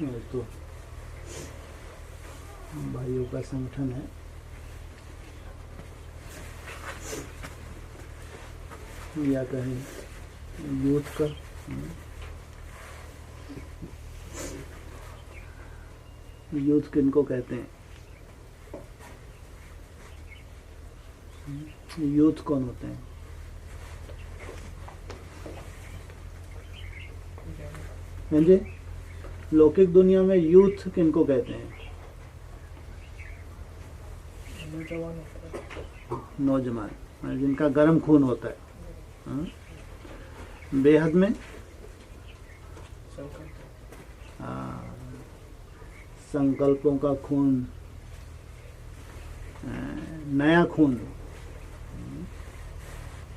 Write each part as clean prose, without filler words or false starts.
ये तो भाइयों का संगठन है। या कहें यूथ का। यूथ किनको कहते हैं? यूथ कौन होते हैं? हाँ जी, लौकिक दुनिया में यूथ किनको कहते हैं? नौजवान, जिनका गर्म खून होता है। हाँ? बेहद में संकल्पों का खून, नया खून,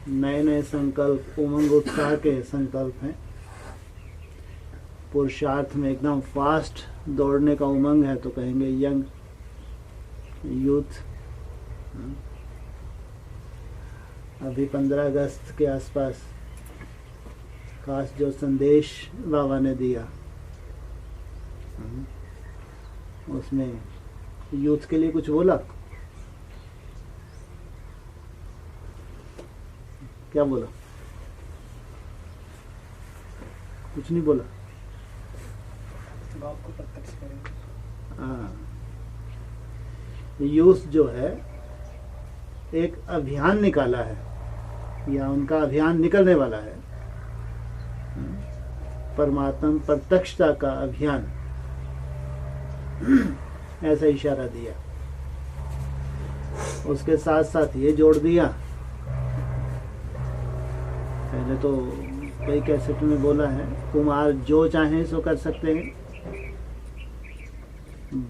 नए नए संकल्प, उमंग उत्साह के संकल्प हैं। पुरुषार्थ में एकदम फास्ट दौड़ने का उमंग है तो कहेंगे यंग यूथ। अभी 15 अगस्त के आसपास खास जो संदेश बाबा ने दिया उसमें यूथ के लिए कुछ बोला? क्या बोला? कुछ नहीं बोला। बाप को प्रत्यक्ष करेंगे। यूथ जो है एक अभियान निकाला है, या उनका अभियान निकलने वाला है, परमात्मा प्रत्यक्षता का अभियान, ऐसा इशारा दिया। उसके साथ साथ ये जोड़ दिया, पहले तो कई कैसेट में बोला है, कुमार जो चाहें सो कर सकते हैं,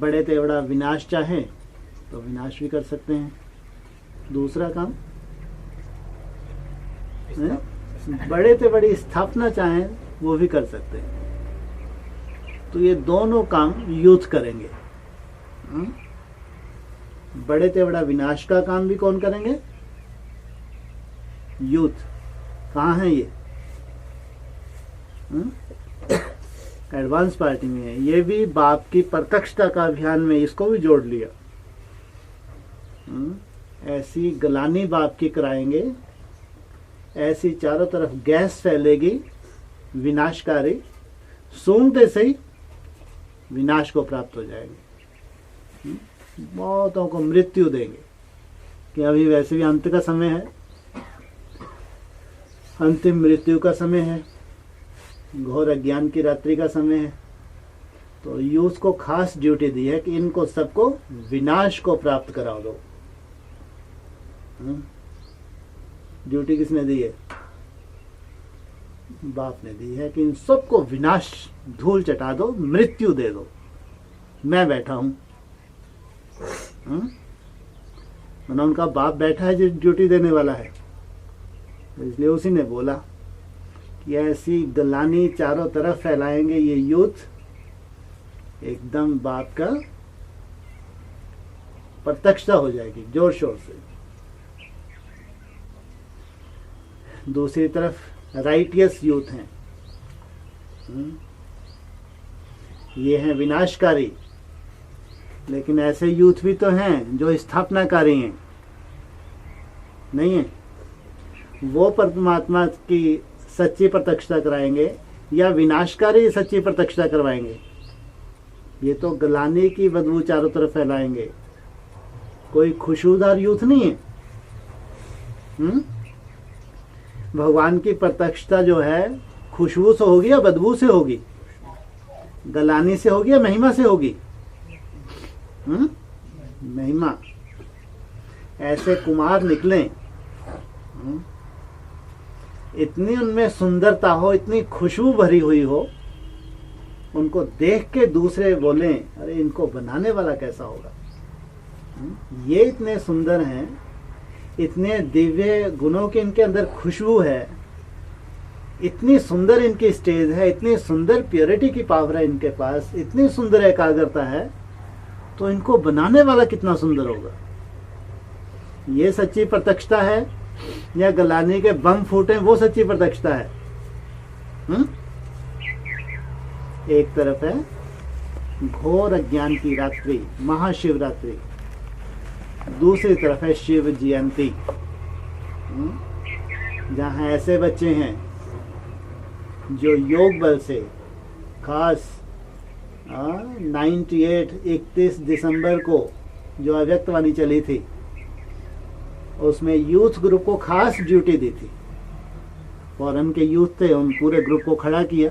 बड़े तेवड़ा विनाश चाहें तो विनाश भी कर सकते हैं। दूसरा काम, बड़े ते बड़ी स्थापना चाहें वो भी कर सकते हैं। तो ये दोनों काम यूथ करेंगे। बड़े ते बड़ा विनाश का काम भी कौन करेंगे? यूथ। कहाँ है ये? एडवांस पार्टी में है। ये भी बाप की प्रत्यक्षता का अभियान में इसको भी जोड़ लिया। ऐसी गलानी बाप की कराएंगे, ऐसी चारों तरफ गैस फैलेगी विनाशकारी, सूंघते से ही विनाश को प्राप्त हो जाएंगे, बहुतों को मृत्यु देंगे। कि अभी वैसे भी अंत का समय है, अंतिम मृत्यु का समय है, घोर अज्ञान की रात्रि का समय है। तो यूथ को खास ड्यूटी दी है कि इनको सबको विनाश को प्राप्त करा दो। ड्यूटी किसने दी है? बाप ने दी है कि इन सबको विनाश, धूल चटा दो, मृत्यु दे दो। मैं बैठा हूं, मतलब उनका बाप बैठा है जो ड्यूटी देने वाला है। इसलिए उसी ने बोला कि ऐसी गलानी चारों तरफ फैलाएंगे ये यूथ, एकदम बाप का प्रत्यक्षता हो जाएगी जोर शोर से। दूसरी तरफ राइटियस यूथ हैं, ये हैं विनाशकारी, लेकिन ऐसे यूथ भी तो हैं जो स्थापनाकारी हैं, नहीं है? वो परमात्मा की सच्ची प्रत्यक्षता कराएंगे या विनाशकारी सच्ची प्रत्यक्षता करवाएंगे? ये तो गलाने की बदबू चारों तरफ फैलाएंगे। कोई खुशबूदार यूथ नहीं है। भगवान की प्रत्यक्षता जो है खुशबू से होगी या बदबू से होगी? गलानी से होगी या महिमा से होगी? महिमा। ऐसे कुमार निकले, इतनी उनमें सुंदरता हो, इतनी खुशबू भरी हुई हो, उनको देख के दूसरे बोलें अरे इनको बनाने वाला कैसा होगा। ये इतने सुंदर हैं, इतने दिव्य गुणों की इनके अंदर खुशबू है, इतनी सुंदर इनकी स्टेज है, इतनी सुंदर प्योरिटी की पावर है इनके पास, इतनी सुंदर एकाग्रता है, तो इनको बनाने वाला कितना सुंदर होगा। ये सच्ची प्रत्यक्षता है या गलानी के बम फूटे वो सच्ची प्रत्यक्षता है? एक तरफ है घोर अज्ञान की रात्रि महाशिवरात्रि, दूसरी तरफ है शिव जयंती, जहाँ ऐसे बच्चे हैं जो योग बल से खास 31 दिसंबर को जो अव्यक्तवाणी चली थी, उसमें यूथ ग्रुप को खास ड्यूटी दी थी। फॉरेन के यूथ थे, उन पूरे ग्रुप को खड़ा किया,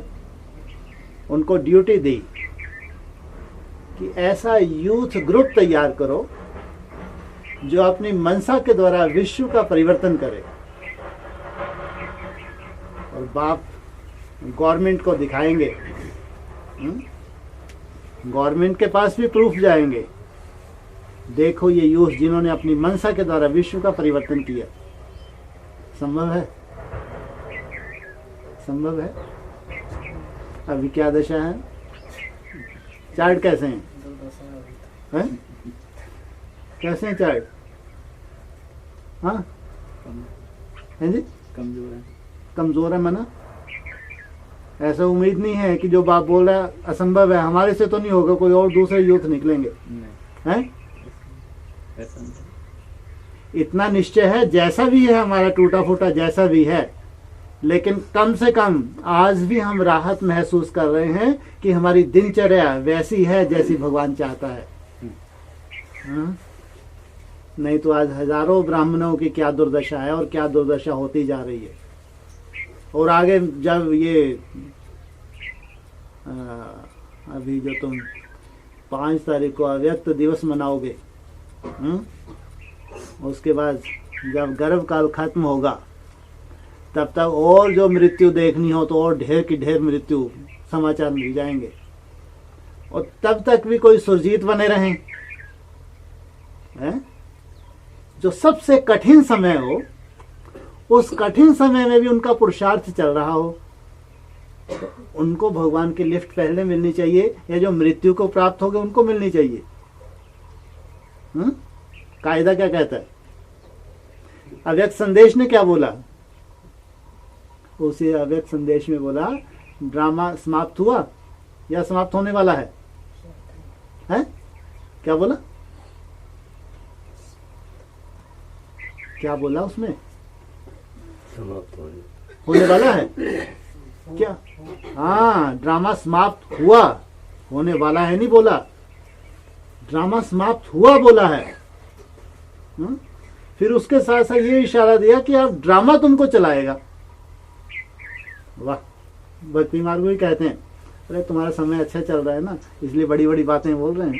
उनको ड्यूटी दी कि ऐसा यूथ ग्रुप तैयार करो जो अपनी मनसा के द्वारा विश्व का परिवर्तन करे। और बाप गवर्नमेंट को दिखाएंगे, गवर्नमेंट के पास भी प्रूफ जाएंगे, देखो ये यूथ जिन्होंने अपनी मनसा के द्वारा विश्व का परिवर्तन किया। संभव है? संभव है? अभी क्या दशा है? चार्ट कैसे हैं? हैं? कैसे हैं चार्ट? हाँ है जी, कमजोर है। कमजोर है मना। ऐसा उम्मीद नहीं है कि जो बाप बोल रहा है असंभव है, हमारे से तो नहीं होगा, कोई और दूसरे यूथ निकलेंगे, हैं? ऐसा नहीं। इतना निश्चय है, जैसा भी है हमारा टूटा फूटा जैसा भी है, लेकिन कम से कम आज भी हम राहत महसूस कर रहे हैं कि हमारी दिनचर्या वैसी है जैसी भगवान चाहता है। हाँ? नहीं तो आज हजारों ब्राह्मणों की क्या दुर्दशा है और क्या दुर्दशा होती जा रही है। और आगे जब ये अभी जो तुम 5 तारीख को अव्यक्त दिवस मनाओगे, उसके बाद जब गर्भकाल खत्म होगा, तब तक और जो मृत्यु देखनी हो तो और ढेर की ढेर मृत्यु समाचार मिल जाएंगे। और तब तक भी कोई सुरजीत बने रहें, हैं? जो सबसे कठिन समय हो, उस कठिन समय में भी उनका पुरुषार्थ चल रहा हो, तो उनको भगवान की लिफ्ट पहले मिलनी चाहिए, या जो मृत्यु को प्राप्त हो गए उनको मिलनी चाहिए। कायदा क्या कहता है? अव्यक्त संदेश ने क्या बोला? उसी अव्यक्त संदेश में बोला ड्रामा समाप्त हुआ या समाप्त होने वाला है? हैं? क्या बोला? क्या बोला उसमें? समाप्त होने वाला है क्या? हाँ, ड्रामा समाप्त हुआ, होने वाला है नहीं बोला, ड्रामा समाप्त हुआ बोला है। फिर उसके साथ साथ ये इशारा दिया कि अब ड्रामा तुमको चलाएगा। वाह, भक्ति मार्ग भी कहते हैं, अरे तुम्हारा समय अच्छा चल रहा है ना, इसलिए बड़ी बड़ी बातें बोल रहे हैं।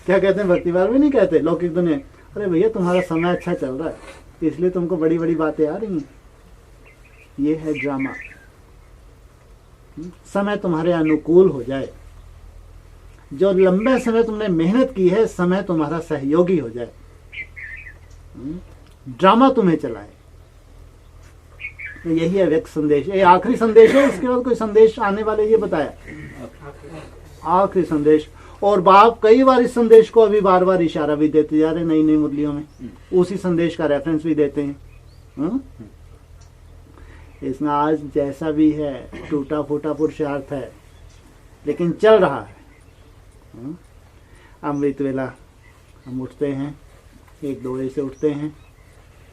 क्या कहते हैं? भक्ति मार्ग भी नहीं कहते लौकिक दुनिया, अरे भैया तुम्हारा समय अच्छा चल रहा है इसलिए तुमको बड़ी बड़ी बातें आ रही हैं। ये है ड्रामा। समय तुम्हारे अनुकूल हो जाए, जो लंबे समय तुमने मेहनत की है, समय तुम्हारा सहयोगी हो जाए, ड्रामा तुम्हें चलाए। तो यही है व्यक्त संदेश। ये आखिरी संदेश है, इसके बाद कोई संदेश आने वाले, ये बताया आखिरी संदेश। और बाप कई बार इस संदेश को अभी बार बार इशारा भी देते जा रहे, नई नई मुरलियों में उसी संदेश का रेफरेंस भी देते हैं। इसमें आज जैसा भी है टूटा फूटा पुरुषार्थ है, लेकिन चल रहा है। अमृत वेला हम उठते हैं, 1-2 बजे से उठते हैं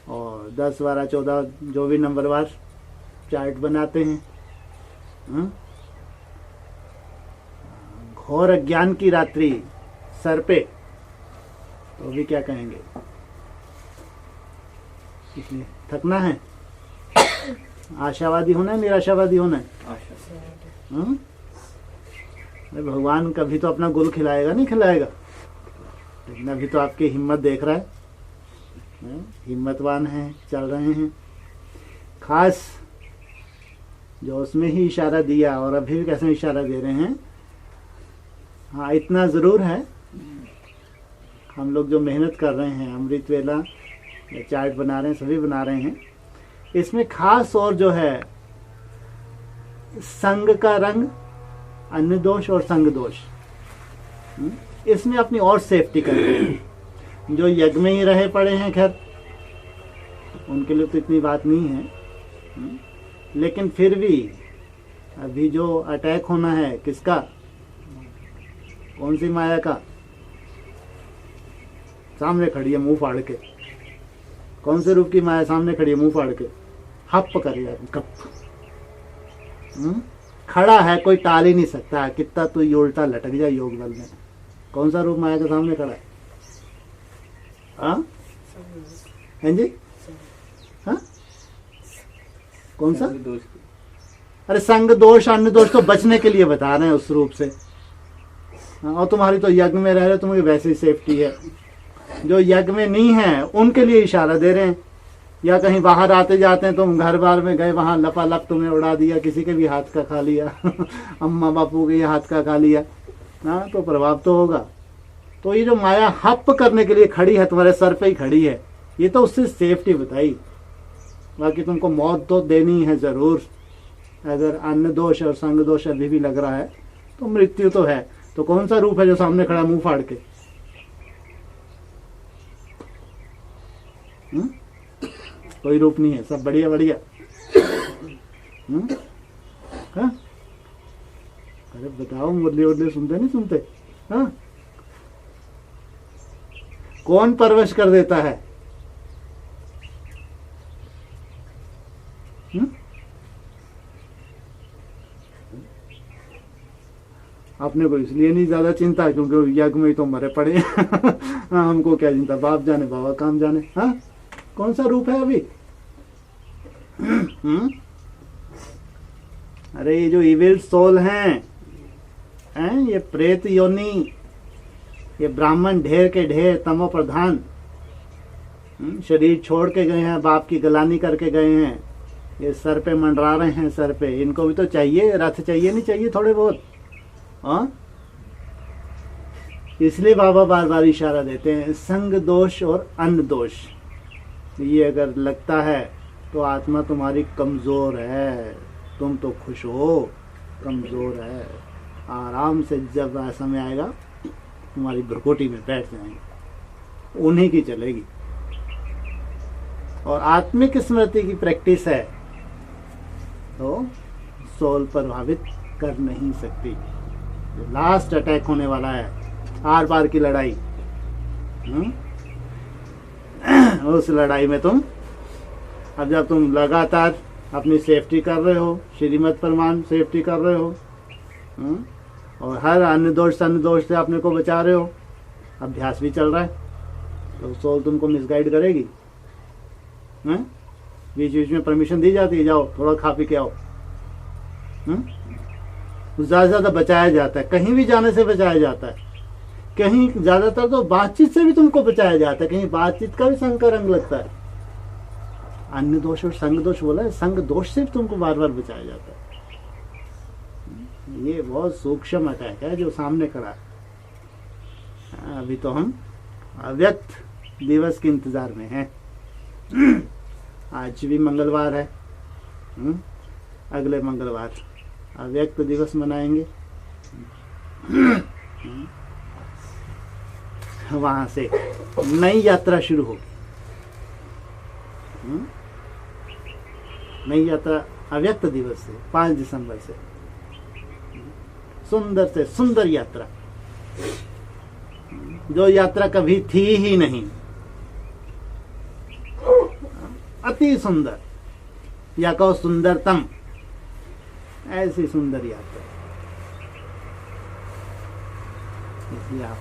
और 10, 12, 14 जो भी नंबरवार चार्ट बनाते हैं। घोर अज्ञान की रात्रि सर पे, तो भी क्या कहेंगे? इसलिए थकना है, आशावादी होना है, निराशावादी होना है? अरे भगवान कभी तो अपना गुल खिलाएगा नहीं खिलाएगा, लेकिन अभी तो आपकी हिम्मत देख रहा है, हिम्मतवान हैं, चल रहे हैं। खास जो उसमें ही इशारा दिया और अभी भी कैसे इशारा दे रहे हैं। हाँ, इतना ज़रूर है, हम लोग जो मेहनत कर रहे हैं, अमृत वेला या चार्ट बना रहे हैं, सभी बना रहे हैं, इसमें खास और जो है संग का रंग, अन्य दोष और संग दोष, इसमें अपनी और सेफ्टी करते हैं। जो यज्ञ में ही रहे पड़े हैं, खैर उनके लिए तो इतनी बात नहीं है, लेकिन फिर भी अभी जो अटैक होना है किसका? कौन सी माया का? सामने खड़ी है मुंह फाड़ के। कौन से रूप की माया सामने खड़ी है मुंह फाड़ के? हप कर लिया कप। खड़ा है, कोई टाल ही नहीं सकता है, कितना तो ये उल्टा लटक जाए योग बल में। कौन सा रूप माया के सामने खड़ा है? हाँ हैं जी? हाँ कौन सा? संग दोष की। अरे संग दोष अन्य दोष तो बचने के लिए बता रहे हैं उस रूप से। हाँ, और तुम्हारी तो यज्ञ में रह रहे, तुम्हें वैसे ही सेफ्टी है। जो यज्ञ में नहीं है उनके लिए इशारा दे रहे हैं। या कहीं बाहर आते जाते हैं, तुम घर बार में गए, वहां लपालप तुम्हें उड़ा दिया, किसी के भी हाथ का खा लिया अम्मा बापू के हाथ का खा लिया, हाँ तो प्रभाव तो होगा। तो ये जो माया हप करने के लिए खड़ी है, तुम्हारे सर पे ही खड़ी है, ये तो उससे सेफ्टी बताई। बाकी तुमको मौत तो देनी है जरूर। अगर अन्न दोष और संग दोष अभी भी लग रहा है तो मृत्यु तो है। तो कौन सा रूप है जो सामने खड़ा मुंह फाड़ के? कोई रूप नहीं है, सब बढ़िया बढ़िया। हाँ? अरे बताओ, मुरली उरली सुनते नहीं सुनते? हाँ? कौन परवश कर देता है? अपने को इसलिए नहीं ज्यादा चिंता क्योंकि यज्ञ में ही तो मरे पड़े हाँ, हमको क्या चिंता, बाप जाने बाबा काम जाने। हाँ कौन सा रूप है अभी? अरे ये जो इविल सोल हैं, ये प्रेत योनि, ये ब्राह्मण ढेर के ढेर, तमो प्रधान, शरीर छोड़ के गए हैं, बाप की गलानी करके गए हैं, ये सर पे मंडरा रहे हैं सर पे। इनको भी तो चाहिए, रथ चाहिए नहीं चाहिए थोड़े बहुत? हाँ, इसलिए बाबा बार बार इशारा देते हैं संग दोष और अन्न दोष। ये अगर लगता है तो आत्मा तुम्हारी कमजोर है, तुम तो खुश हो, कमजोर है। आराम से जब समय आएगा तुम्हारी भ्रकुटी में बैठ जाएंगे, उन्हीं की चलेगी। और आत्मिक स्मृति की प्रैक्टिस है तो सोल प्रभावित कर नहीं सकती। लास्ट अटैक होने वाला है, आर पार की लड़ाई। उस लड़ाई में तुम, अब जब तुम लगातार अपनी सेफ्टी कर रहे हो, श्रीमत प्रमाण सेफ्टी कर रहे हो, और हर अन्य दोष से अपने को बचा रहे हो, अभ्यास भी चल रहा है, तो सोल तुमको मिसगाइड करेगी। बीच बीच में परमिशन दी जाती है, जाओ थोड़ा खा पी के आओ। ज्यादा से ज्यादा बचाया जाता है, कहीं भी जाने से बचाया जाता है। कहीं ज्यादातर तो बातचीत से भी तुमको बचाया जाता है, कहीं बातचीत का भी संग का रंग लगता है। अन्य दोष और संग दोष बोला है, संग दोष से भी तुमको बार बार बचाया जाता है। ये बहुत सूक्ष्म अटैक है जो सामने खड़ा है। अभी तो हम अव्यक्त दिवस के इंतजार में हैं। आज भी मंगलवार है, अगले मंगलवार अव्यक्त दिवस मनाएंगे। वहां से नई यात्रा शुरू होगी। नई यात्रा अव्यक्त दिवस से 5 दिसंबर से सुंदर यात्रा, जो यात्रा कभी थी ही नहीं, अति सुंदर, या कहो सुंदरतम, ऐसी सुंदर यात्रा। इसलिए आप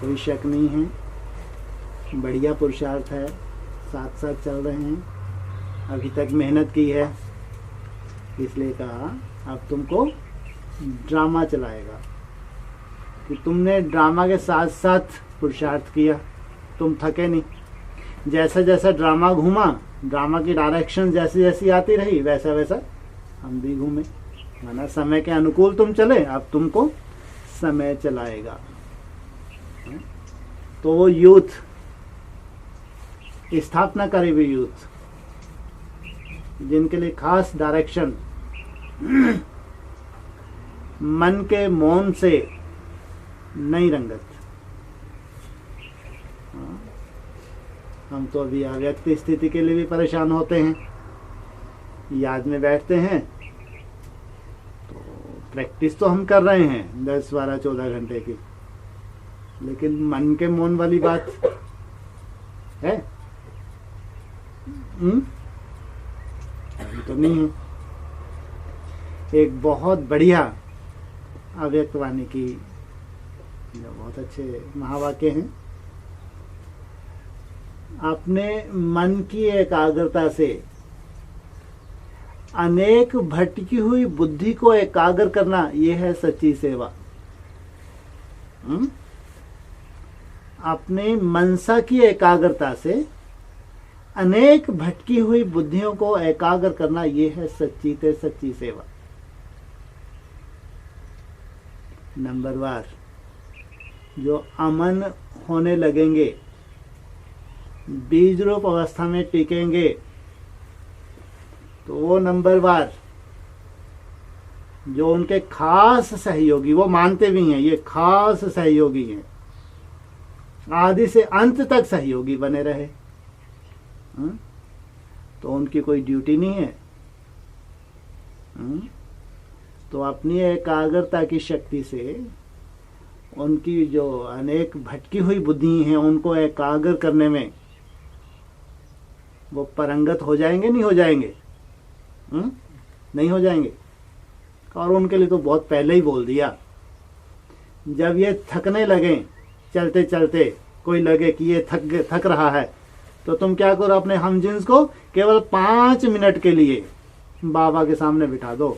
कोई शक नहीं है, बढ़िया पुरुषार्थ है, साथ साथ चल रहे हैं, अभी तक मेहनत की है, इसलिए कहा अब तुमको ड्रामा चलाएगा कि तुमने ड्रामा के साथ साथ पुरुषार्थ किया, तुम थके नहीं। जैसा जैसा ड्रामा घूमा, ड्रामा की डायरेक्शन जैसी जैसी आती रही, वैसा वैसा हम भी घूमे। माना समय के अनुकूल तुम चले, अब तुमको समय चलाएगा। तो वो यूथ, स्थापना करे हुए यूथ, जिनके लिए खास डायरेक्शन, मन के मौन से नई रंगत। हम तो अभी अव्यक्त स्थिति के लिए भी परेशान होते हैं, याद में बैठते हैं, तो प्रैक्टिस तो हम कर रहे हैं 10, 12, 14 घंटे की, लेकिन मन के मौन वाली बात है? अभी तो नहीं है। एक बहुत बढ़िया अव्यक्त वाणी की जो बहुत अच्छे महावाक्य हैं। अपने मन की एकाग्रता से अनेक भटकी हुई बुद्धि को एकाग्र करना, यह है सच्ची सेवा। अपने मनसा की एकाग्रता से अनेक भटकी हुई बुद्धियों को एकाग्र करना, यह है सच्ची ते सच्ची सेवा। नंबर वार जो अमन होने लगेंगे, बीज रूप अवस्था में टिकेंगे, तो वो नंबर वार जो उनके खास सहयोगी, वो मानते भी हैं ये खास सहयोगी हैं, आदि से अंत तक सहयोगी बने रहे, तो उनकी कोई ड्यूटी नहीं है। तो अपनी एकाग्रता की शक्ति से उनकी जो अनेक भटकी हुई बुद्धि हैं उनको एकाग्र करने में वो परंगत हो जाएंगे, नहीं हो जाएंगे? नहीं हो जाएंगे। और उनके लिए तो बहुत पहले ही बोल दिया, जब ये थकने लगे चलते चलते, कोई लगे कि ये थक रहा है, तो तुम क्या करो, अपने हमजिन्स को केवल 5 मिनट के लिए बाबा के सामने बिठा दो,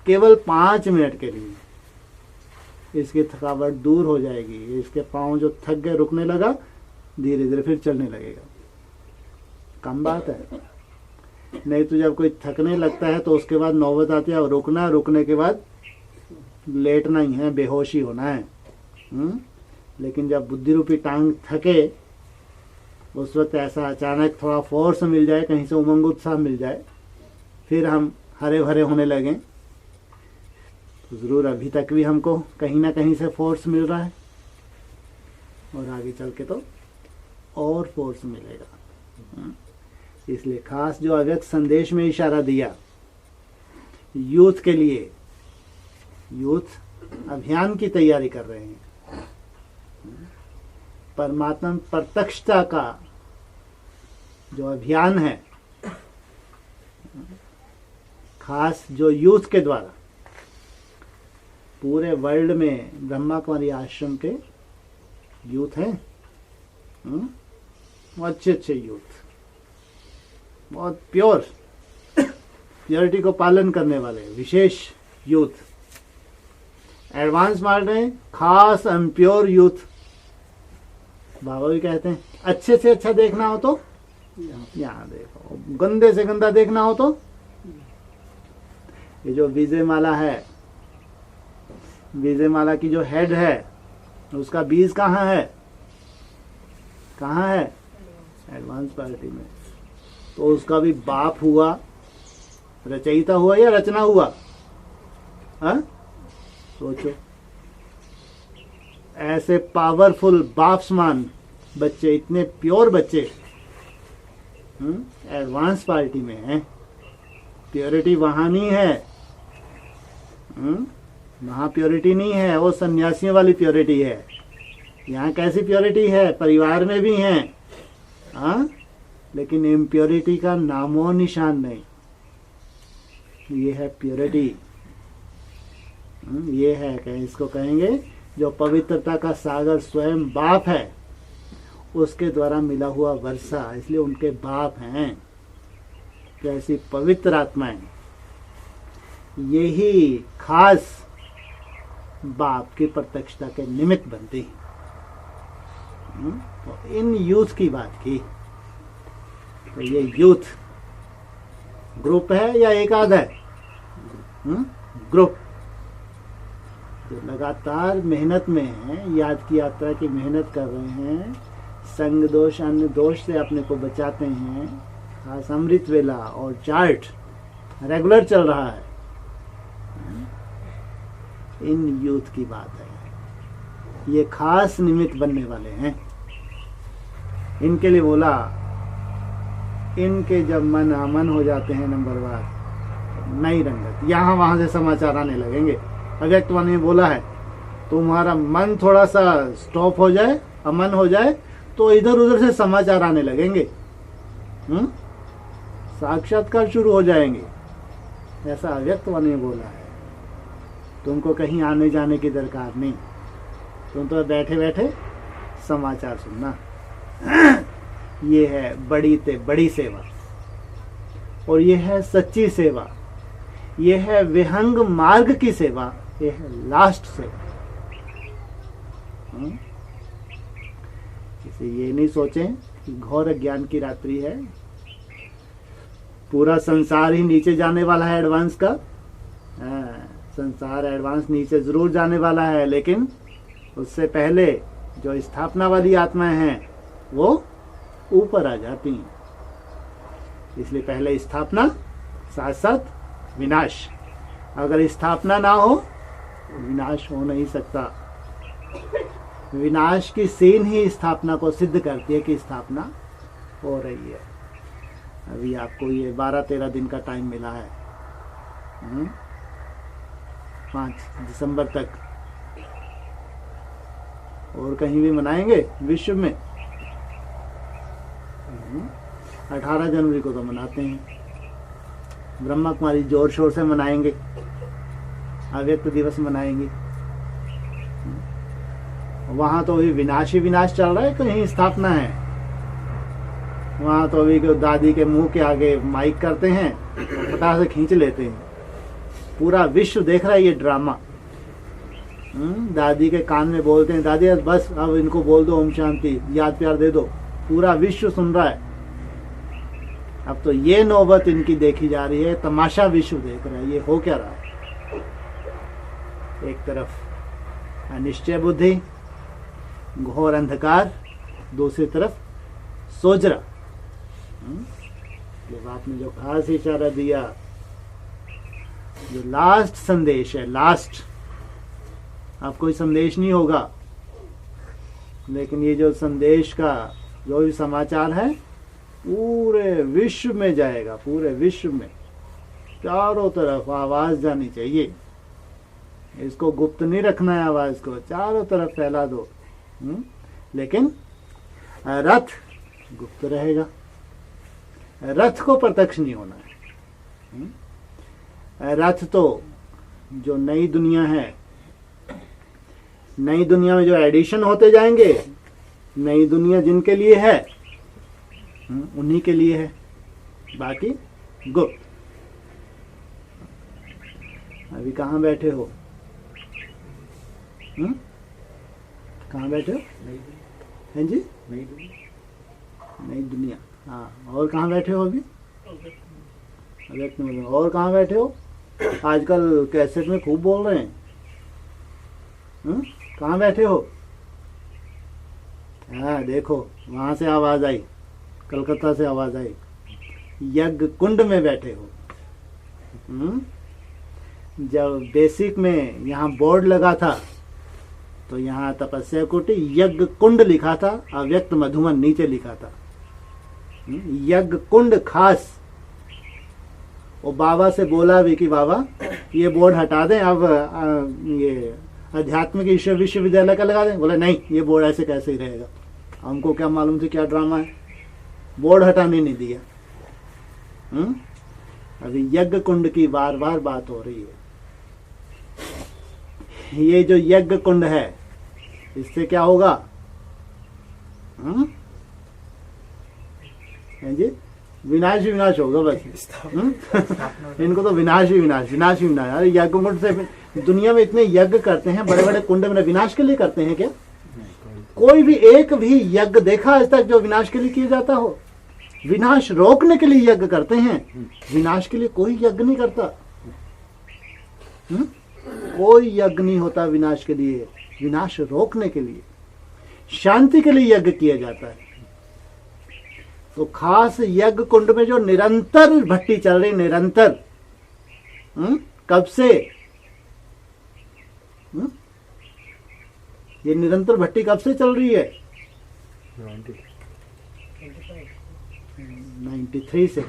केवल 5 मिनट के लिए। इसकी थकावट दूर हो जाएगी, इसके पाँव जो थक गए, रुकने लगा, धीरे धीरे फिर चलने लगेगा। कम बात है। नहीं तो जब कोई थकने लगता है तो उसके बाद नौबत आती है और रुकना, रुकने के बाद लेटना ही है, बेहोशी होना है। लेकिन जब बुद्धि रूपी टांग थके, उस वक्त ऐसा अचानक थोड़ा फोर्स मिल जाए, कहीं से उमंग उत्साह मिल जाए, फिर हम हरे भरे होने लगें, तो ज़रूर अभी तक भी हमको कहीं ना कहीं से फोर्स मिल रहा है, और आगे चल के तो और फोर्स मिलेगा। इसलिए खास जो अव्यक्त संदेश में इशारा दिया यूथ के लिए, यूथ अभियान की तैयारी कर रहे हैं, परमात्मा प्रत्यक्षता का जो अभियान है, खास जो यूथ के द्वारा पूरे वर्ल्ड में ब्रह्मा कुमारी आश्रम के यूथ हैं, अच्छे अच्छे यूथ, बहुत प्योरिटी को पालन करने वाले विशेष यूथ, एडवांस मान रहे हैं, खास अनप्योर यूथ। बाबा भी कहते हैं अच्छे से अच्छा देखना हो तो यहाँ देखो, गंदे से गंदा देखना हो तो ये जो विजय माला है, विजय माला की जो हेड है, उसका बीज कहाँ है? कहाँ है? एडवांस पार्टी में। तो उसका भी बाप हुआ, रचयिता हुआ या रचना हुआ? हाँ, सोचो। ऐसे पावरफुल बाप्समान बच्चे, इतने प्योर बच्चे एडवांस पार्टी में हैं। प्योरिटी वहां नहीं है, वहां प्योरिटी नहीं है, वो सन्यासियों वाली प्योरिटी है। यहाँ कैसी प्योरिटी है? परिवार में भी है, हाँ, लेकिन इम्प्योरिटी का नामो निशान नहीं। ये है प्योरिटी, ये है कहीं इसको कहेंगे जो पवित्रता का सागर स्वयं बाप है, उसके द्वारा मिला हुआ वर्षा, इसलिए उनके बाप हैं। कैसी पवित्र आत्माएं, यही खास बाप की प्रत्यक्षता के निमित्त बनती हैं। तो इन यूथ की बात की, तो ये यूथ ग्रुप है या एकाध है? ग्रुप जो लगातार मेहनत में है, याद की यात्रा की मेहनत कर रहे हैं, संग दोष अन्य दोष से अपने को बचाते हैं। खास अमृत वेला और चार्ट रेगुलर चल रहा है। इन यूथ की बात है, ये खास निमित्त बनने वाले हैं। इनके लिए बोला, इनके जब मन अमन हो जाते हैं, नंबर बार नई रंगत यहाँ वहां से समाचार आने लगेंगे। अव्यक्त वाणी में बोला है तुम्हारा मन थोड़ा सा स्टॉप हो जाए, अमन हो जाए, तो इधर उधर से समाचार आने लगेंगे, साक्षात्कार शुरू हो जाएंगे। ऐसा अव्यक्त वाणी ने बोला है। तुमको कहीं आने जाने की दरकार नहीं, तुम तो बैठे बैठे समाचार सुनना। ये है बड़ी से बड़ी सेवा, और ये है सच्ची सेवा, ये है विहंग मार्ग की सेवा, ये है लास्ट सेवा। इसे ये नहीं सोचें कि घोर अज्ञान की रात्रि है, पूरा संसार ही नीचे जाने वाला है एडवांस का। संसार एडवांस नीचे जरूर जाने वाला है, लेकिन उससे पहले जो स्थापना वाली आत्माएं हैं वो ऊपर आ जाती हैं। इसलिए पहले स्थापना, साथ साथ विनाश। अगर स्थापना ना हो, विनाश हो नहीं सकता। विनाश की सीन ही स्थापना को सिद्ध करती है कि स्थापना हो रही है। अभी आपको ये 12-13 दिन का टाइम मिला है, 5 दिसंबर तक। और कहीं भी मनाएंगे विश्व में? 18 जनवरी को तो मनाते हैं। ब्रह्मा कुमारी जोर शोर से मनाएंगे, अव्यक्त दिवस मनाएंगे। वहां तो अभी विनाश ही विनाश चल रहा है, कहीं स्थापना है। वहां तो अभी दादी के मुंह के आगे माइक करते हैं, फटाक से खींच लेते हैं। पूरा विश्व देख रहा है ये ड्रामा। दादी के कान में बोलते हैं, दादी बस अब इनको बोल दो ओम शांति, याद प्यार दे दो। पूरा विश्व सुन रहा है। अब तो ये नौबत इनकी देखी जा रही है, तमाशा विश्व देख रहा है। ये हो क्या रहा है? एक तरफ अनिश्चय बुद्धि, घोर अंधकार, दूसरी तरफ सोजरा। जब आपने जो खास इशारा दिया, जो लास्ट संदेश है, लास्ट, अब कोई संदेश नहीं होगा, लेकिन ये जो संदेश का जो भी समाचार है पूरे विश्व में जाएगा। पूरे विश्व में चारों तरफ आवाज जानी चाहिए। इसको गुप्त नहीं रखना है, आवाज को चारों तरफ फैला दो। लेकिन रथ गुप्त रहेगा, रथ को प्रत्यक्ष नहीं होना है। रथ तो जो नई दुनिया है, नई दुनिया में जो एडिशन होते जाएंगे, नई दुनिया जिनके लिए है उन्हीं के लिए है, बाकी गुप्त। अभी कहाँ बैठे हो? कहाँ बैठे हो? हैं जी? नई दुनिया। हाँ, और कहाँ बैठे हो अभी? और कहाँ बैठे हो? आजकल कैसेट में खूब बोल रहे हैं। कहाँ बैठे हो? हाँ देखो, वहां से आवाज आई, कलकत्ता से आवाज आई। यज्ञ कुंड में बैठे हो। जब बेसिक में यहाँ बोर्ड लगा था तो यहाँ तपस्या कुटी यज्ञ कुंड लिखा था, अव्यक्त मधुमन नीचे लिखा था। यज्ञ कुंड खास। वो बाबा से बोला भी कि बाबा ये बोर्ड हटा दें, अब ये आध्यात्मिक ईश्वर विश्वविद्यालय का लगा दें। बोला नहीं, ये बोर्ड ऐसे कैसे ही रहेगा। हमको क्या मालूम थी क्या ड्रामा है, बोर्ड हटाने नहीं दिया। अभी यज्ञ कुंड की बार बार बात हो रही है। ये जो यज्ञ कुंड है, इससे क्या होगा? जी विनाश ही विनाश होगा बस। इनको तो विनाश ही विनाश, विनाश ही विनाश। अरे यज्ञ कुंड से दुनिया में इतने यज्ञ करते हैं, बड़े बड़े कुंड में, विनाश के लिए करते हैं क्या? कोई भी एक भी यज्ञ देखा आज तक जो विनाश के लिए किया जाता हो? विनाश रोकने के लिए यज्ञ करते हैं, विनाश के लिए कोई यज्ञ नहीं करता। कोई यज्ञ नहीं होता विनाश के लिए, विनाश रोकने के लिए, शांति के लिए यज्ञ किया जाता है। तो खास यज्ञ कुंड में जो निरंतर भट्टी चल रही, निरंतर, कब से? ये निरंतर भट्टी कब से चल रही है? 93 से।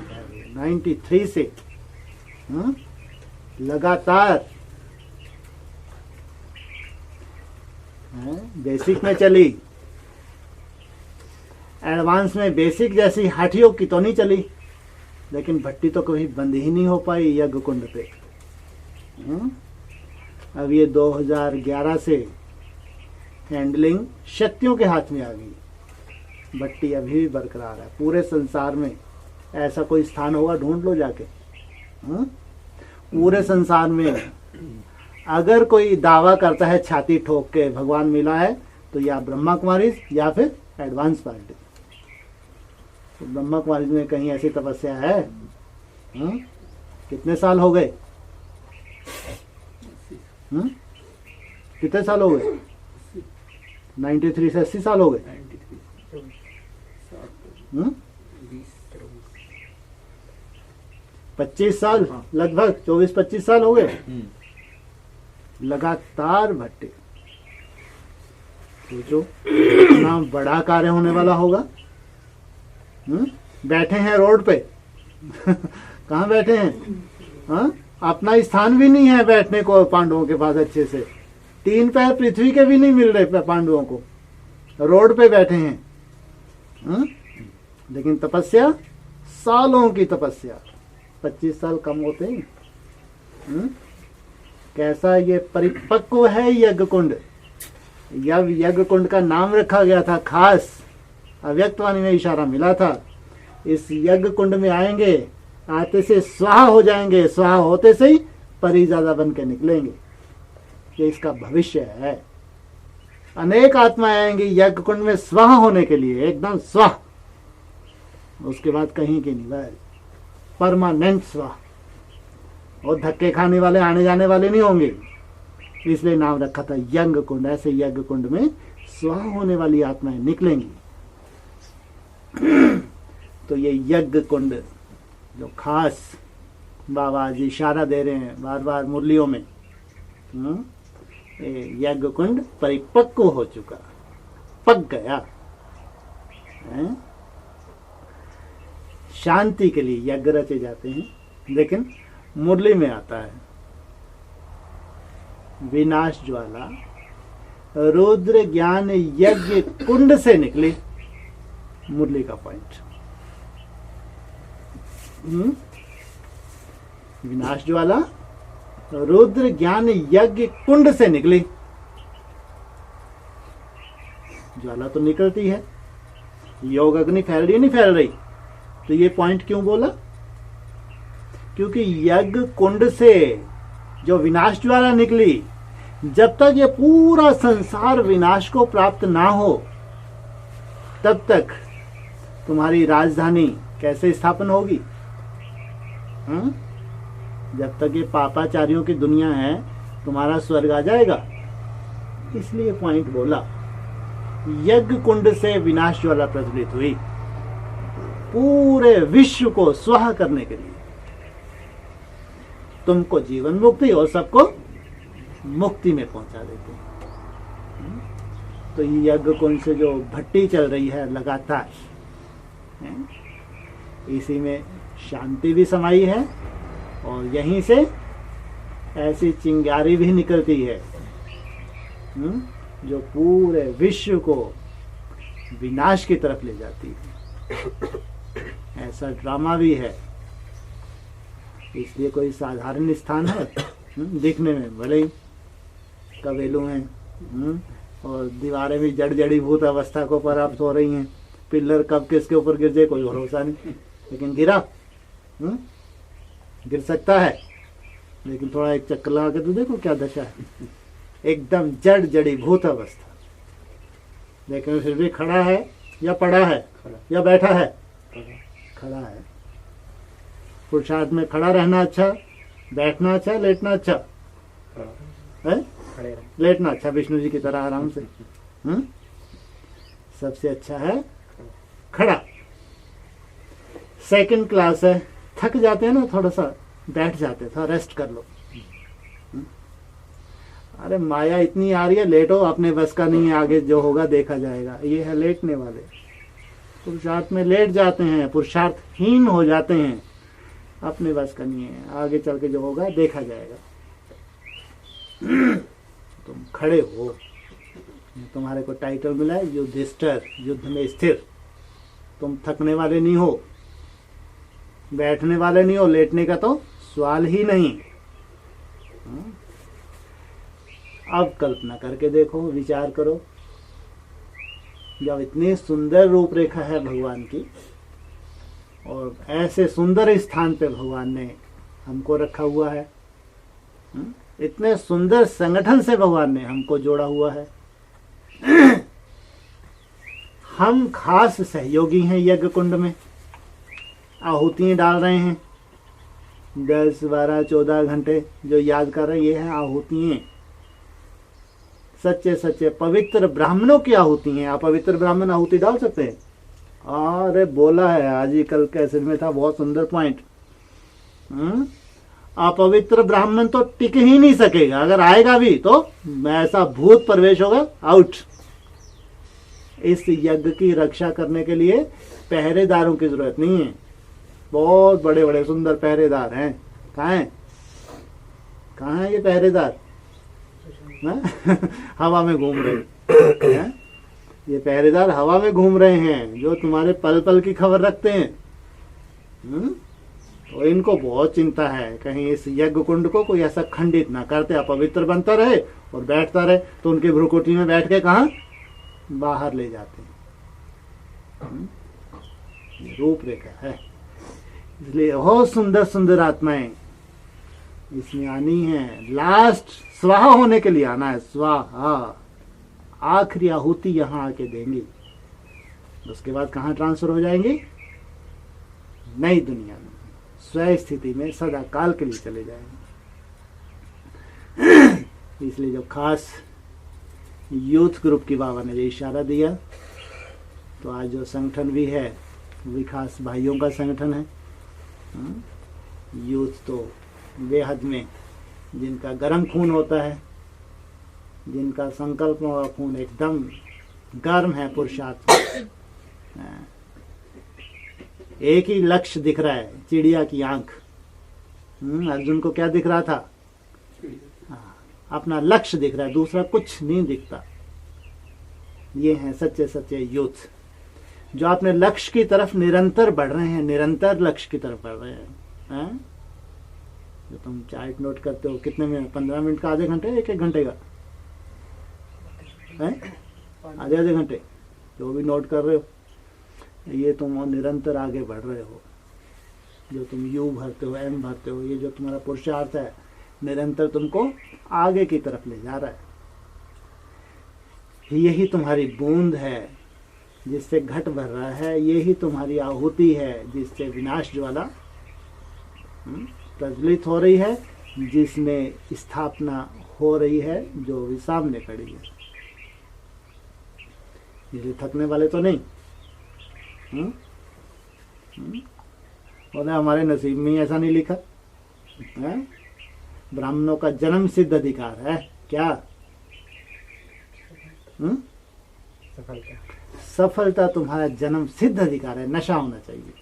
93 से लगातार बेसिक में चली, एडवांस में बेसिक जैसी हाथियों की तो नहीं चली, लेकिन भट्टी तो कभी बंद ही नहीं हो पाई यज्ञ कुंड पे। अब ये 2011 से हैंडलिंग शक्तियों के हाथ में आ गई, भट्टी अभी भी बरकरार है। पूरे संसार में ऐसा कोई स्थान होगा, ढूंढ लो जाके। पूरे संसार में अगर कोई दावा करता है छाती ठोक के भगवान मिला है, तो या ब्रह्मा कुमारी या फिर एडवांस पार्टी। तो ब्रह्मा कुमारी में कहीं ऐसी तपस्या है? कितने साल हो गए? कितने साल हो गए? 93 से 80 साल हो गए। 25 साल, लगभग 24-25 साल हो गए लगातार भट्टे। सोचो कितना बड़ा कार्य होने वाला होगा। बैठे हैं रोड पे कहाँ बैठे हैं? अपना स्थान भी नहीं है बैठने को पांडवों के पास अच्छे से। 3 पैर पृथ्वी के भी नहीं मिल रहे पांडवों को, रोड पे बैठे हैं। लेकिन तपस्या, सालों की तपस्या। 25 साल कम होते हैं। कैसा ये परिपक्व है यज्ञ कुंड। यज्ञ कुंड का नाम रखा गया था खास, अव्यक्तवाणी में इशारा मिला था। इस यज्ञ कुंड में आएंगे, आते से स्वाहा हो जाएंगे, स्वाहा होते से ही परिजादा बन के निकलेंगे। ये इसका भविष्य है। अनेक आत्माएं आएंगी यज्ञ कुंड में स्वाहा होने के लिए, एकदम स्वाहा। उसके बाद कहीं की नहीं, परमानेंट स्वाहा। और धक्के खाने वाले आने जाने वाले नहीं होंगे, इसलिए नाम रखा था यज्ञ कुंड। ऐसे यज्ञ कुंड में स्वाहा होने वाली आत्माएं निकलेंगी। तो ये यज्ञ कुंड जो खास बाबा जी इशारा दे रहे हैं बार बार मुरलियों में, यज्ञ कुंड परिपक्व हो चुका, पक गया है। शांति के लिए यज्ञ रचे जाते हैं, लेकिन मुरली में आता है विनाश ज्वाला रुद्र ज्ञान यज्ञ कुंड से निकली। मुरली का पॉइंट, विनाश ज्वाला रुद्र ज्ञान यज्ञ कुंड से निकली। ज्वाला तो निकलती है, योग अग्नि फैल रही नहीं फैल रही? तो ये पॉइंट क्यों बोला? क्योंकि यज्ञ कुंड से जो विनाश ज्वाला निकली, जब तक ये पूरा संसार विनाश को प्राप्त ना हो, तब तक तुम्हारी राजधानी कैसे स्थापन होगी? जब तक ये पापाचारियों की दुनिया है, तुम्हारा स्वर्ग आ जाएगा। इसलिए पॉइंट बोला, यज्ञ कुंड से विनाश ज्वाला प्रज्वलित हुई पूरे विश्व को स्वाहा करने के लिए। तुमको जीवन मुक्ति और सबको मुक्ति में पहुंचा देते हैं। तो ये यज्ञ कुंड से जो भट्टी चल रही है लगातार, इसी में शांति भी समाई है, और यहीं से ऐसी चिंगारी भी निकलती है जो पूरे विश्व को विनाश की तरफ ले जाती है। ऐसा ड्रामा भी है। इसलिए कोई साधारण स्थान है दिखने में, भले ही कबेलू हैं और दीवारें भी जड़ जड़ीभूत अवस्था को प्राप्त हो रही हैं, पिल्लर कब किसके ऊपर गिर जाए कोई भरोसा नहीं, लेकिन गिरा गिर सकता है। लेकिन थोड़ा एक चक्कर लगा के तो देखो क्या दशा है, एकदम जड़ जड़ीभूत अवस्था। लेकिन फिर भी खड़ा है या पड़ा है या बैठा है? खड़ा है। पुरुषार्थ में खड़ा रहना अच्छा, बैठना अच्छा, लेटना अच्छा है? लेटना अच्छा, विष्णु जी की तरह आराम से। सबसे अच्छा है खड़ा। सेकंड क्लास है, थक जाते हैं ना, थोड़ा सा बैठ जाते हैं, थोड़ा रेस्ट कर लो। अरे माया इतनी आ रही है, लेटो, अपने बस का नहीं है, आगे जो होगा देखा जाएगा। ये है लेटने वाले। पुरुषार्थ में लेट जाते हैं, पुरुषार्थहीन हो जाते हैं, अपने बस का नहीं है, आगे चल के जो होगा देखा जाएगा। तुम खड़े हो, तुम्हारे को टाइटल मिला है युधिष्ठिर, युद्ध में स्थिर। तुम थकने वाले नहीं हो, बैठने वाले नहीं हो, लेटने का तो सवाल ही नहीं। अब कल्पना करके देखो, विचार करो, जब इतनी सुंदर रूपरेखा है भगवान की और ऐसे सुंदर स्थान पे भगवान ने हमको रखा हुआ है, इतने सुंदर संगठन से भगवान ने हमको जोड़ा हुआ है। हम खास सहयोगी हैं यज्ञ कुंड में, आहुतियाँ डाल रहे हैं 10, 12, 14 घंटे जो याद कर रहे हैं, ये हैं आहुतियाँ, सच्चे सच्चे पवित्र ब्राह्मणों की आहुति हैं। आप पवित्र ब्राह्मण आहुति डाल सकते हैं? अरे बोला है आज ही, कल कैसेट में था, बहुत सुंदर पॉइंट। अपवित्र ब्राह्मण तो टिक ही नहीं सकेगा, अगर आएगा भी तो ऐसा भूत प्रवेश होगा, आउट। इस यज्ञ की रक्षा करने के लिए पहरेदारों की जरूरत नहीं है, बहुत बड़े बड़े सुंदर पहरेदार हैं। कहाँ हैं? कहाँ है ये पहरेदार? हवा में घूम रहे हैं। ये पहरेदार हवा में घूम रहे हैं, जो तुम्हारे पल पल की खबर रखते हैं। तो इनको बहुत चिंता है कहीं इस यज्ञ कुंड को कोई ऐसा खंडित ना करते, अपवित्र बनता रहे और बैठता रहे, तो उनकी भ्रुकुटी में बैठ के कहाँ बाहर ले जाते हैं। ये रूपरेखा है, इसलिए बहुत सुंदर सुंदर आत्माएं इसमें आनी है। लास्ट स्वाहा होने के लिए आना है, स्वाहा, आखिरी आहुति यहाँ आके देंगी। उसके बाद कहाँ ट्रांसफर हो जाएंगी? नई दुनिया में, स्वयं स्थिति में सदा काल के लिए चले जाएंगे। इसलिए जो खास यूथ ग्रुप की बाबा ने जो इशारा दिया, तो आज जो संगठन भी है वो भी खास भाइयों का संगठन है। यूथ तो बेहद में जिनका गर्म खून होता है, जिनका संकल्प और खून एकदम गर्म है, पुरुषार्थ। एक ही लक्ष्य दिख रहा है, चिड़िया की आंख। अर्जुन को क्या दिख रहा था? अपना लक्ष्य दिख रहा है, दूसरा कुछ नहीं दिखता। ये हैं सच्चे सच्चे यूथ, जो अपने लक्ष्य की तरफ निरंतर बढ़ रहे हैं, निरंतर लक्ष्य की तरफ बढ़ रहे हैं। जो तुम चार्ट नोट करते हो कितने में? 15 मिनट का, आधे घंटे, 1 घंटे का, आधे घंटे जो भी नोट कर रहे हो, ये तुम निरंतर आगे बढ़ रहे हो। जो तुम यू भरते हो, एम भरते हो, ये जो तुम्हारा पुरुषार्थ है निरंतर तुमको आगे की तरफ ले जा रहा है। यही तुम्हारी बूंद है जिससे घट भर रहा है, यही तुम्हारी आहुति है जिससे विनाश ज्वाला प्रज्वलित हो रही है, जिसमें स्थापना हो रही है, जो भी सामने खड़ी है। इसलिए थकने वाले तो नहीं। बोले हमारे नसीब में ऐसा नहीं लिखा है? ब्राह्मणों का जन्म सिद्ध अधिकार है क्या? सफलता तुम्हारा जन्म सिद्ध अधिकार है, नशा होना चाहिए।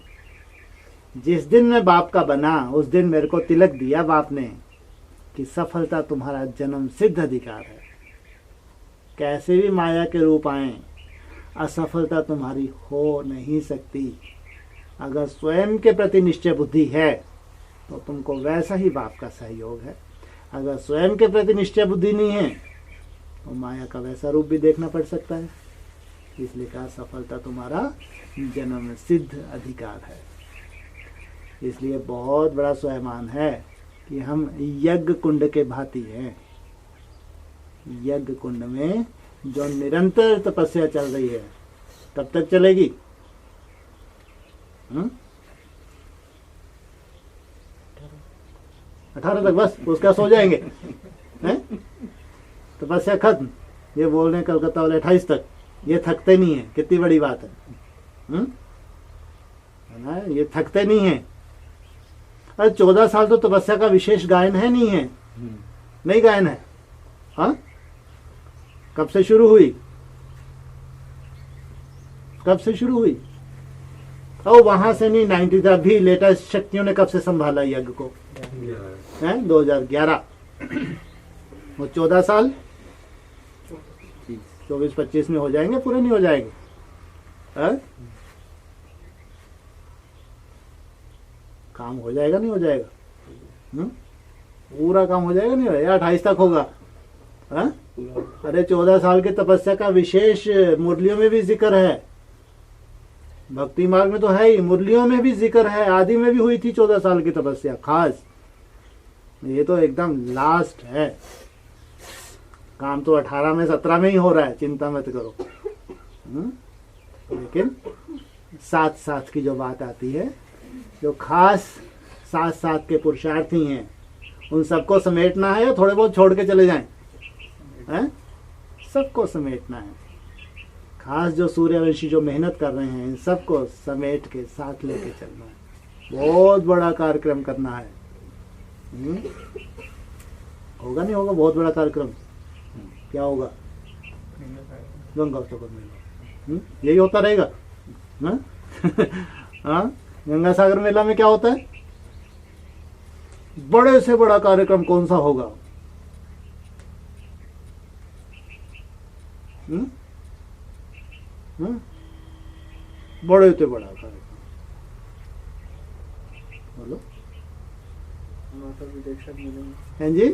जिस दिन मैं बाप का बना, उस दिन मेरे को तिलक दिया बाप ने कि सफलता तुम्हारा जन्म सिद्ध अधिकार है। कैसे भी माया के रूप आए, असफलता तुम्हारी हो नहीं सकती। अगर स्वयं के प्रति निश्चय बुद्धि है तो तुमको वैसा ही बाप का सहयोग है। अगर स्वयं के प्रति निश्चय बुद्धि नहीं है तो माया का वैसा रूप भी देखना पड़ सकता है। इसलिए कहा सफलता तुम्हारा जन्म सिद्ध अधिकार है। इसलिए बहुत बड़ा स्वाभिमान है कि हम यज्ञ कुंड के भांति हैं। यज्ञ कुंड में जो निरंतर तपस्या चल रही है, कब तक चलेगी? 18 तक, बस उसका सो जाएंगे हैं? तपस्या खत्म। ये बोल रहे हैं कलकत्ता वाले 28 तक, ये थकते नहीं है। कितनी बड़ी बात है ना? ये थकते नहीं है। अरे 14 साल तो तपस्या का विशेष गायन है नहीं है? नहीं गायन है। हाँ, कब से शुरू हुई? कब से शुरू हुई? और वहां से नहीं, 90 तक भी लेटेस्ट शक्तियों ने कब से संभाला यज्ञ को? 2011। वो 14 साल 24-25 में हो जाएंगे, पूरे नहीं हो जाएंगे? है? काम हो जाएगा नहीं हो जाएगा? पूरा काम हो जाएगा नहीं होगा? या 28 तक होगा? है? पूरा अरे 14 साल की तपस्या का विशेष मुरलियों में भी जिक्र है, भक्ति मार्ग में तो है ही, मुरलियों में भी जिक्र है, आदि में भी हुई थी 14 साल की तपस्या खास। ये तो एकदम लास्ट है, काम तो 18 में 17 में ही हो रहा है, चिंता मत करो। लेकिन साथ साथ की जो बात आती है, जो खास साथ साथ के पुरुषार्थी हैं, उन सबको समेटना है या थोड़े बहुत छोड़ के चले जाएं? हैं? सबको समेटना है। खास जो सूर्यवंशी जो मेहनत कर रहे हैं, इन सबको समेट के साथ लेके चलना है। बहुत बड़ा कार्यक्रम करना है। होगा नहीं होगा बहुत बड़ा कार्यक्रम? क्या होगा? गंगा सागर मेला। यही होता रहेगा? हाँ, गंगा सागर मेला में क्या होता है? बड़े से बड़ा कार्यक्रम कौन सा होगा? बड़े से बड़ा कार्यक्रम बोलो। माता पिता एक साथ मिलेंगे। हैं जी?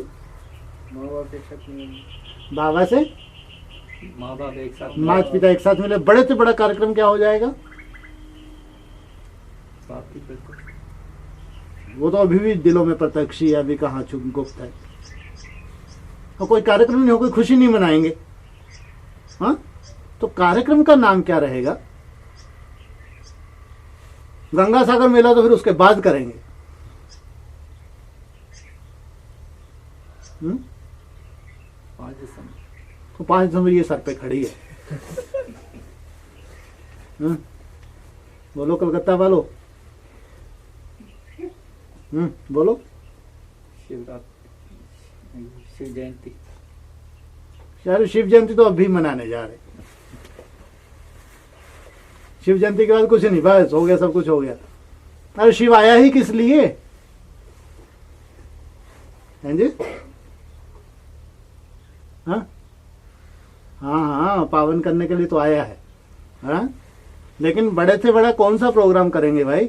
माँ बाप एक साथ मिलेंगे। बाबा से माँ बाप एक साथ माता पिता एक साथ मिले, बड़े से बड़ा कार्यक्रम क्या हो जाएगा? प्राप्ति करते। वो तो अभी भी दिलों में प्रत्यक्ष ही है, अभी कहाँ छुप गुप्त है। और कोई कार्यक्रम नहीं हो, कोई खुशी नहीं मनाएंगे। हाँ, तो कार्यक्रम का नाम क्या रहेगा? गंगा सागर मेला तो फिर उसके बाद करेंगे। 5 दिसंबर तो 5 दिसंबर ये सर पे खड़ी है। बोलो कलकत्ता वालों। बोलो। शिवरात्रि, शिव जयंती। यार शिव जयंती तो अभी मनाने जा रहे। शिव जयंती के बाद कुछ नहीं, बस हो गया, सब कुछ हो गया। अरे शिव आया ही किस लिए? हैं जी? हाँ हाँ, पावन करने के लिए तो आया है। हाँ, लेकिन बड़े से बड़ा कौन सा प्रोग्राम करेंगे भाई?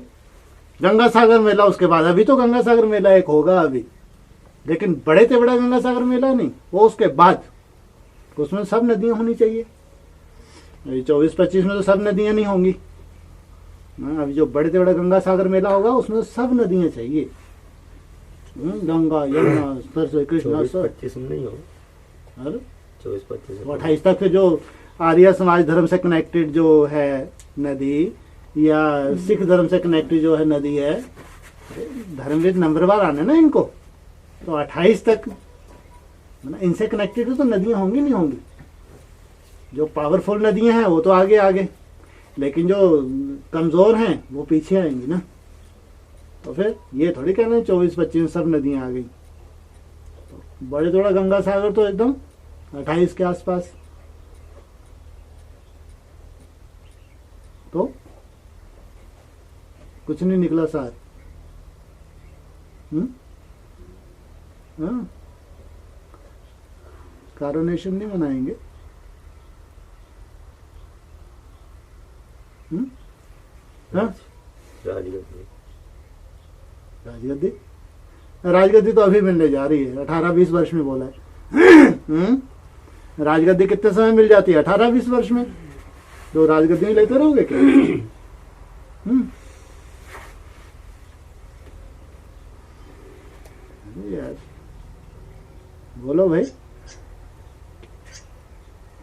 गंगा सागर मेला, उसके बाद अभी तो गंगा सागर मेला एक होगा अभी, लेकिन बड़े से बड़ा गंगा सागर मेला नहीं, वो उसके बाद। उसमें सब नदियां होनी चाहिए। 24-25 में तो सब नदियां नहीं होंगी। अभी जो बड़े से बड़ा गंगा सागर मेला होगा उसमें सब नदियां चाहिए। गंगा, यमुना, सरस्वती, कृष्णा, सब। 24-25 में नहीं होगा। अरे 24-25 तो 28 तक फिर जो आर्य समाज धर्म से कनेक्टेड जो है नदी, या सिख धर्म से कनेक्टेड जो है नदी है, धर्मवीर नंबरवार आने ना इनको, तो 28 तक इनसे कनेक्टेड तो नदियां होंगी नहीं होंगी। जो पावरफुल नदियां हैं वो तो आगे आगे, लेकिन जो कमजोर हैं वो पीछे आएंगी ना। तो फिर ये थोड़ी कहना है 24-25 में सब नदियां आ गई। तो बड़े थोड़ा गंगा सागर तो एकदम 28 के आसपास। तो कुछ नहीं निकला सार। हाँ, कारोनेशन नहीं मनाएंगे। हाँ? राजगद्दी। राजगद्दी, राजगद्दी तो अभी मिलने जा रही है, 18-20 वर्ष में बोला है। राजगद्दी कितने समय मिल जाती है? 18-20 वर्ष में। तो राजगद्दी में लेते रहोगे क्या? यार बोलो भाई।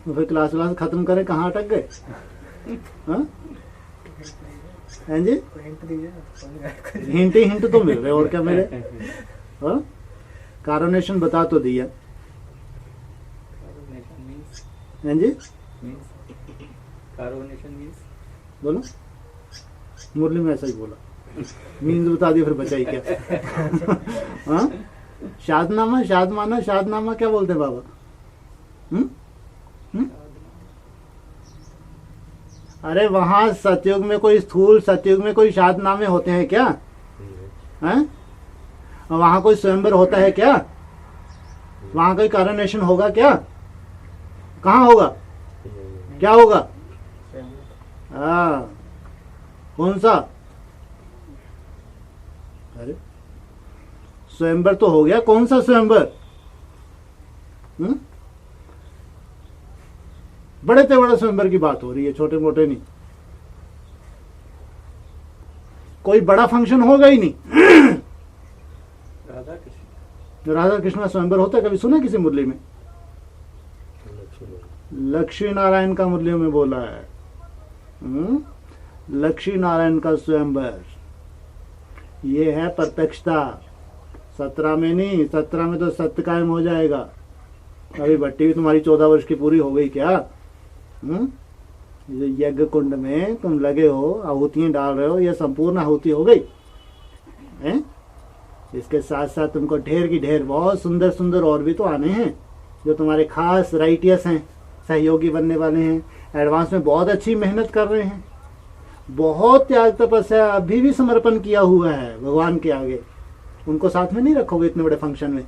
तो फिर क्लास खत्म करें, कहाँ अटक गए? हाँ जी, हिंट तो मिल रहे, और क्या मिले? हाँ, कारोनेशन बता तो दिया। हैं जी, कारोनेशन मींस बोलो। मुरली में ऐसा ही बोला, मीन्स बता दिया, फिर बचा ही क्या? हाँ, शादनामा, शादमाना, शादनामा क्या बोलते हैं बाबा? अरे वहां सतयुग में कोई स्थूल, सतयुग में कोई शादनामे होते हैं क्या? हैं? वहां कोई स्वयंवर होता है क्या? वहां कोई कारोनेशन होगा क्या? कहाँ होगा? क्या होगा? स्वयं हाँ, कौन सा? अरे स्वयंवर तो हो गया, कौन सा स्वयंवर? बड़े से बड़े स्वयंवर की बात हो रही है, छोटे मोटे नहीं। कोई बड़ा फंक्शन होगा ही नहीं। राधा कृष्ण राधा कृष्ण स्वयंवर होता है, कभी सुना किसी मुरली में? लक्ष्मी नारायण का मुरलियों में बोला है। लक्ष्मी नारायण का स्वयंवर, ये है प्रत्यक्षता। 17 में नहीं, 17 में तो सत्य कायम हो जाएगा। अभी भट्टी भी तुम्हारी 14 वर्ष की पूरी हो गई क्या? जो यज्ञ कुंड में तुम लगे हो, आहुतियां डाल रहे हो, ये संपूर्ण आहुति हो गई हैं? इसके साथ साथ तुमको ढेर की ढेर बहुत सुंदर सुंदर और भी तो आने हैं, जो तुम्हारे खास राइटियस हैं, सहयोगी बनने वाले हैं, एडवांस में बहुत अच्छी मेहनत कर रहे हैं, बहुत त्याग तपस्या अभी भी समर्पण किया हुआ है भगवान के आगे। उनको साथ में नहीं रखोगे इतने बड़े फंक्शन में?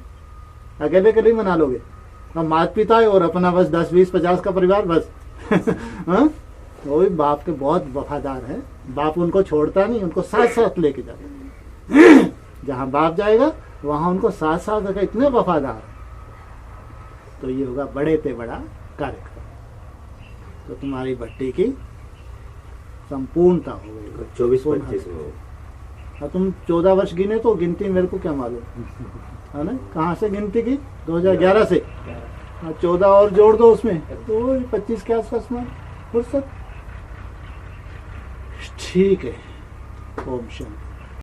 अकेले अकेले ही मना लोगे? अब माता पिता है और अपना बस 10 20 50 का परिवार बस। हाँ, वो भी बाप के बहुत वफादार हैं। बाप उनको छोड़ता नहीं, उनको साथ साथ लेके जाता। जहाँ बाप जाएगा वहाँ उनको साथ साथ रखा, इतने वफादार। तो ये होगा बड़े से बड़ा कार्यक्रम। तो तुम्हारी भट्टी की संपूर्णता हो गई। 24-25 में और तुम 14 वर्ष गिने तो गिनती मेरे को क्या मालूम है ना, कहाँ से गिनती की? 2011 से। 14 और जोड़ दो उसमें तो 25 के आसपास में फुर्सत। ठीक है। ओम शांति।